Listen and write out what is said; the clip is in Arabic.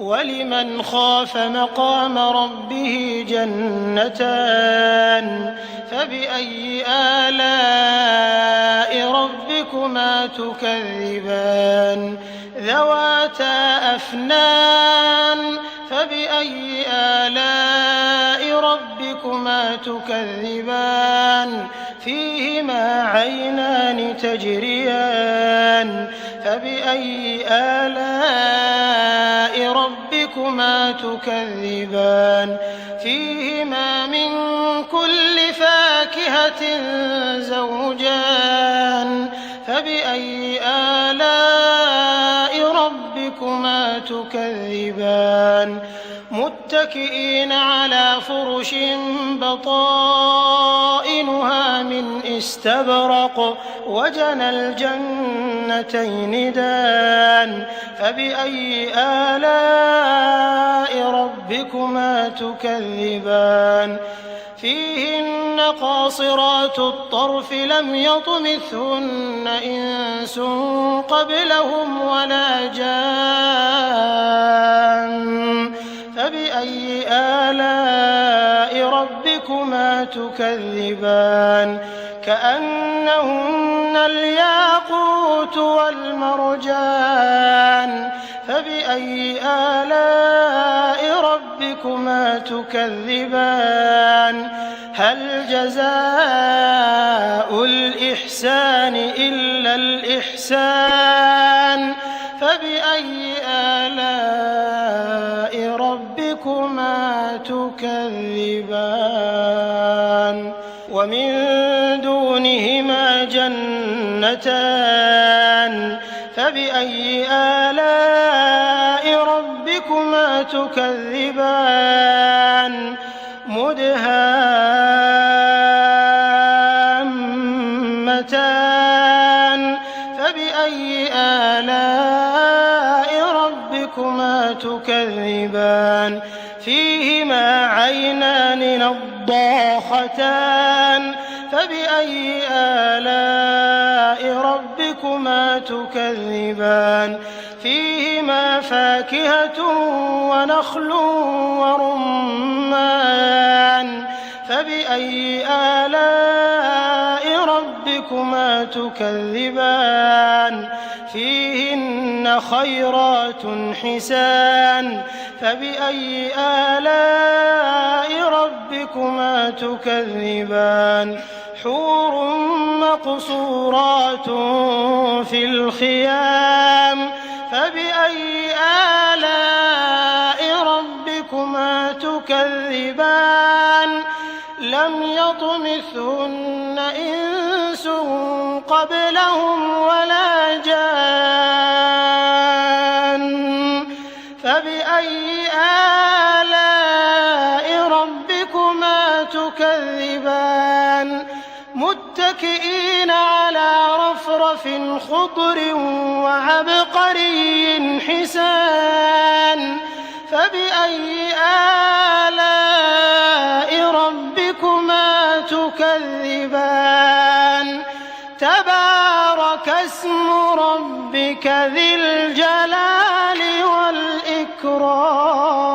ولمن خاف مقام ربه جنتان فبأي آلاء ربكما تكذبان ذواتا أفنان فبأي آلاء ربكما تكذبان فيهما عينان تجريان فبأي آلاء ربكما تكذبان فيهما من كل فاكهة زوجان فبأي آلاء ربكما تكذبان متكئين على فرش بطائنها من استبرق وجنى الجنتين دان فبأي آلاء ربكما تكذبان فيهن قاصرات الطرف لم يطمثهن إنس قبلهم ولا جان فبأي آلاء ربكما تكذبان كأنهن الياقوت والمرجان فبأي آلاء ربكما تكذبان هل جزاء الإحسان إلا الإحسان فبأي آلاء ربكما تكذبان ومن دونهما جنتان فبأي آلاء ربكما تكذبان مدهامتان فبأي آلاء ربكما تكذبان فيهما عينان نضاختان فبأي آلاء ربكما تكذبان فيهما فاكهة ونخل ورمان فبأي آلاء ربكما تكذبان فيهن خيرات حسان فبأي آلاء ربكما تكذبان حور مقصورات في الخيام فبأي آلاء ربكما تكذبان لم يطمثهن إنس قبلهم ولا جان فبأي آلاء ربكما تكذبان متكئين على رفرف خضر وعبقري حسان فبأي آلاء ربكما تكذبان تبارك اسم ربك ذي الجلال والإكرام